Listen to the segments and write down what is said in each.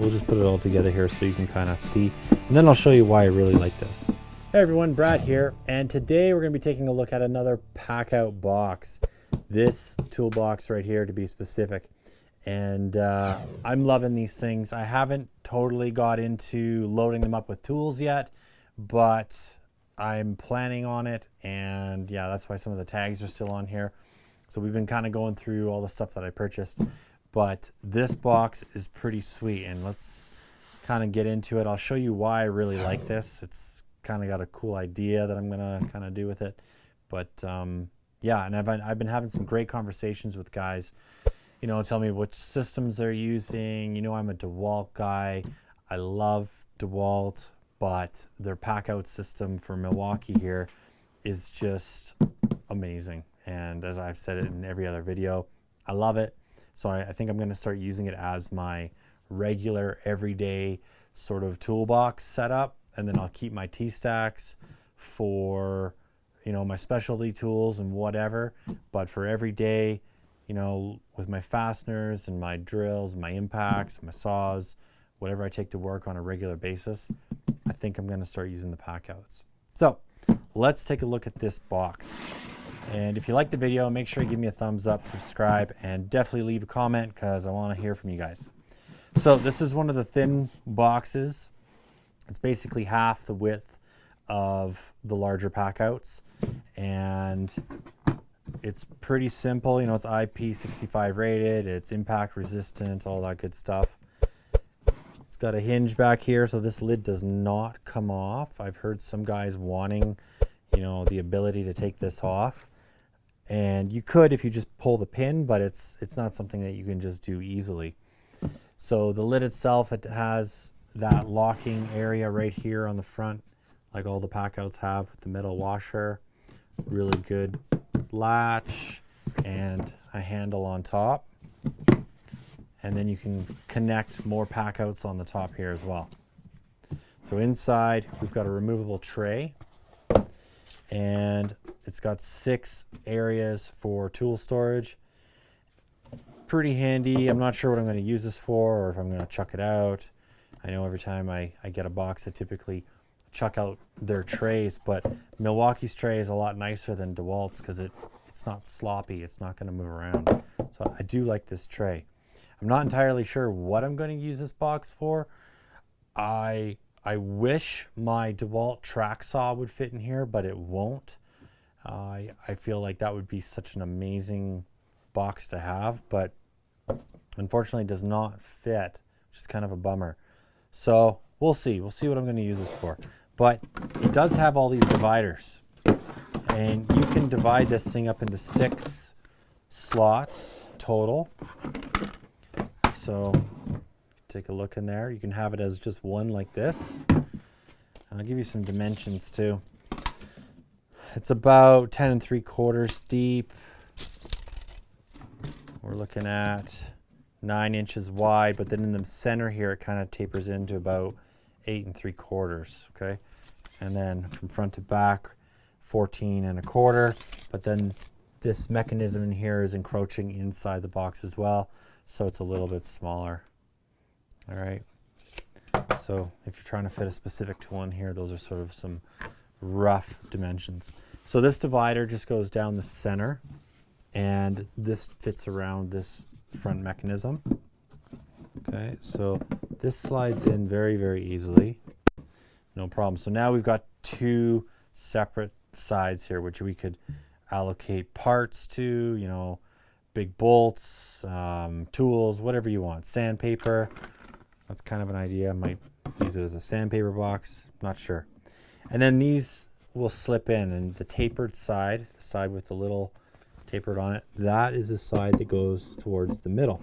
we'll just put it all together here so you can kind of see, and then I'll show you why I really like this. Hey everyone, Brad here, and today we're going to be taking a look at another PACKOUT box. This toolbox right here, to be specific. And I'm loving these things. I haven't totally got into loading them up with tools yet, but I'm planning on it, and yeah, that's why some of the tags are still on here. So we've been kind of going through all the stuff that I purchased, but this box is pretty sweet, and let's kind of get into it. I'll show you why I really like this. It's kind of got a cool idea that I'm gonna kind of do with it, but yeah, and I've been having some great conversations with guys, you know, tell me which systems they're using. You know, I'm a Dewalt guy. I love Dewalt, but their PACKOUT system for Milwaukee here is just amazing. And as I've said it in every other video, I love it. So I think I'm going to start using it as my regular everyday sort of toolbox setup. And then I'll keep my T-stacks for, you know, my specialty tools and whatever. But for every day, you know, with my fasteners and my drills, my impacts, my saws, whatever I take to work on a regular basis, I think I'm going to start using the PACKOUTs. So let's take a look at this box. And if you like the video, make sure you give me a thumbs up, subscribe, and definitely leave a comment because I want to hear from you guys. So this is one of the thin boxes. It's basically half the width of the larger PACKOUTs, and it's pretty simple. You know, it's IP65 rated, it's impact resistant, all that good stuff. It's got a hinge back here, so this lid does not come off. I've heard some guys wanting, you know, the ability to take this off. And you could if you just pull the pin, but it's not something that you can just do easily. So the lid itself, it has that locking area right here on the front, like all the PACKOUTs have, with the metal washer. Really good latch and a handle on top. And then you can connect more PACKOUTs on the top here as well. So inside, we've got a removable tray, and it's got 6 areas for tool storage. Pretty handy. I'm not sure what I'm going to use this for, or if I'm going to chuck it out. I know every time I get a box, I typically chuck out their trays, but Milwaukee's tray is a lot nicer than Dewalt's because it's not sloppy. It's not going to move around. So I do like this tray. I'm not entirely sure what I'm going to use this box for. I wish my Dewalt track saw would fit in here, but it won't. I feel like that would be such an amazing box to have, but unfortunately it does not fit, which is kind of a bummer. So we'll see. We'll see what I'm going to use this for. But it does have all these dividers, and you can divide this thing up into 6 slots total. So take a look in there. You can have it as just one like this. And I'll give you some dimensions too. It's about 10 3/4 deep. We're looking at 9 inches wide, but then in the center here it kind of tapers into about 8 3/4. Okay, and then from front to back 14 1/4. But then this mechanism in here is encroaching inside the box as well, so it's a little bit smaller. All right, so if you're trying to fit a specific tool in here, those are sort of some rough dimensions. So this divider just goes down the center, and this fits around this front mechanism. Okay, so this slides in very, very easily. No problem. So now we've got 2 separate sides here, which we could allocate parts to, you know, big bolts, tools, whatever you want. Sandpaper, that's kind of an idea. I might use it as a sandpaper box, not sure. And then these will slip in, and the tapered side, the side with the little tapered on it, that is the side that goes towards the middle.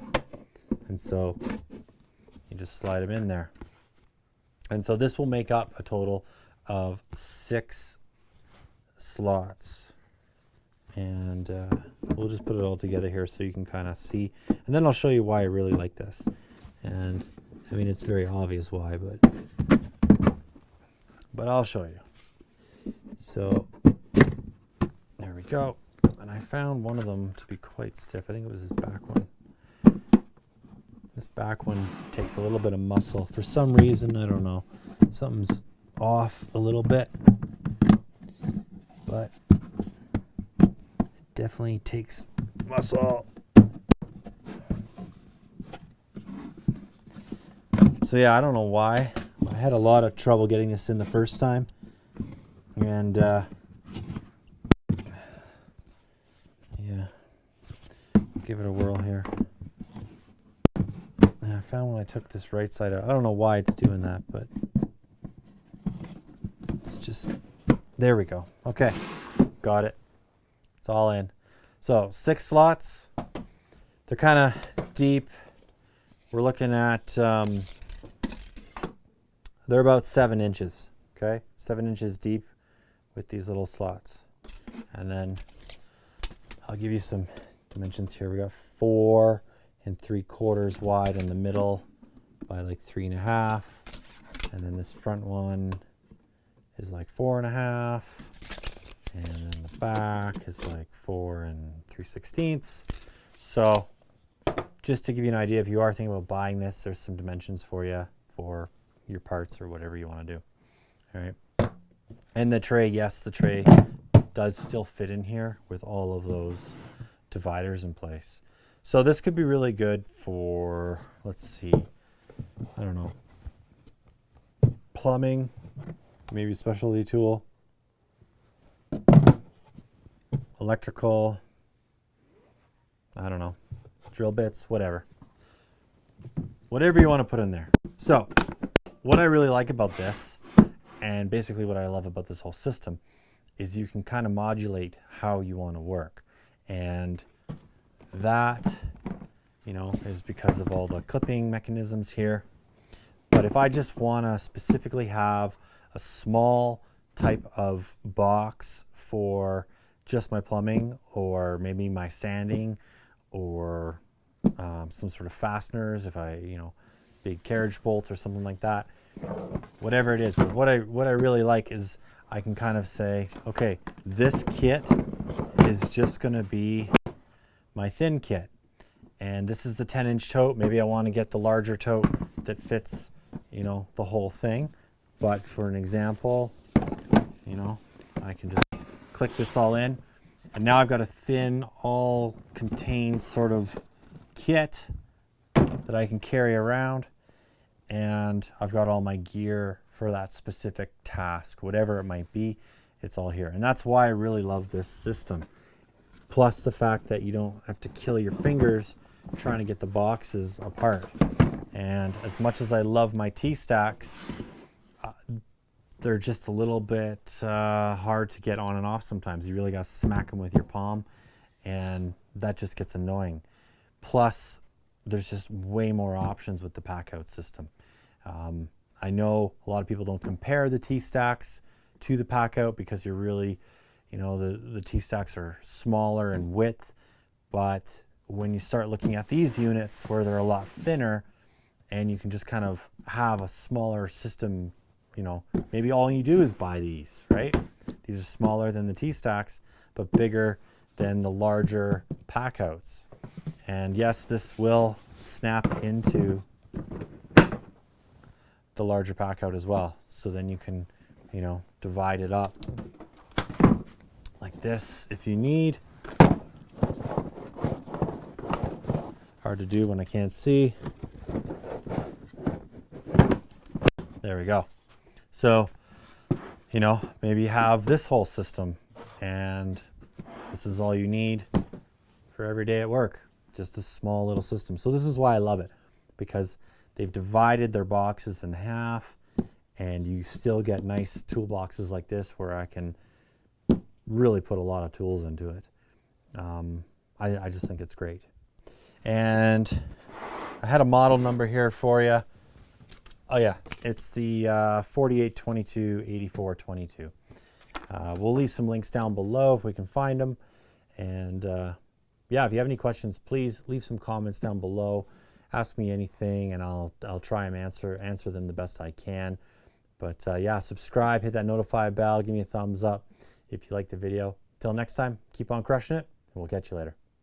And so you just slide them in there. And so this will make up a total of 6 slots. And we'll just put it all together here so you can kind of see. And then I'll show you why I really like this. And I mean, it's very obvious why, but I'll show you. So there we go. And I found one of them to be quite stiff. I think it was this back one. This back one takes a little bit of muscle. For some reason, I don't know, something's off a little bit, but it definitely takes muscle. So yeah, I don't know why. I had a lot of trouble getting this in the first time, and yeah, give it a whirl here. I found when I took this right side out, I don't know why it's doing that, but it's just, there we go. Okay, got it. It's all in. So 6 slots. They're kind of deep. We're looking at, they're about 7 inches, okay? 7 inches deep with these little slots. And then I'll give you some dimensions here. We got 4 3/4 wide in the middle by like 3.5. And then this front one is like 4.5. And then the back is like 4 3/16. So just to give you an idea, if you are thinking about buying this, there's some dimensions for you for your parts or whatever you want to do. All right. And the tray, yes, the tray does still fit in here with all of those dividers in place. So this could be really good for, let's see, I don't know, plumbing, maybe specialty tool, electrical, I don't know, drill bits, whatever. Whatever you want to put in there. So what I really like about this, and basically what I love about this whole system, is you can kind of modulate how you want to work. And that, you know, is because of all the clipping mechanisms here. But if I just want to specifically have a small type of box for just my plumbing, or maybe my sanding, or some sort of fasteners, if I, you know, big carriage bolts or something like that, whatever it is. But what I really like is I can kind of say, okay, this kit is just going to be my thin kit, and this is the 10-inch tote. Maybe I want to get the larger tote that fits, you know, the whole thing. But for an example, you know, I can just click this all in, and now I've got a thin, all contained sort of kit that I can carry around, and I've got all my gear for that specific task, whatever it might be. It's all here, and that's why I really love this system. Plus the fact that you don't have to kill your fingers trying to get the boxes apart. And as much as I love my T-stacks, they're just a little bit hard to get on and off sometimes. You really got to smack them with your palm, and that just gets annoying. Plus, there's just way more options with the PACKOUT system. I know a lot of people don't compare the T-stacks to the PACKOUT because you're really, you know, the T-stacks are smaller in width, but when you start looking at these units where they're a lot thinner, and you can just kind of have a smaller system, you know, maybe all you do is buy these, right? These are smaller than the T-stacks, but bigger than the larger PACKOUTs. And yes, this will snap into the larger PACKOUT as well. So then you can, you know, divide it up like this if you need. Hard to do when I can't see. There we go. So, you know, maybe you have this whole system, and this is all you need for every day at work. Just a small little system. So this is why I love it, because they've divided their boxes in half, and you still get nice toolboxes like this where I can really put a lot of tools into it. I just think it's great. And I had a model number here for you. Oh yeah, it's the 4822-8422. We'll leave some links down below if we can find them. And yeah, if you have any questions, please leave some comments down below. Ask me anything, and I'll try and answer them the best I can. But yeah, subscribe, hit that notify bell, give me a thumbs up if you like the video. Till next time, keep on crushing it, and we'll catch you later.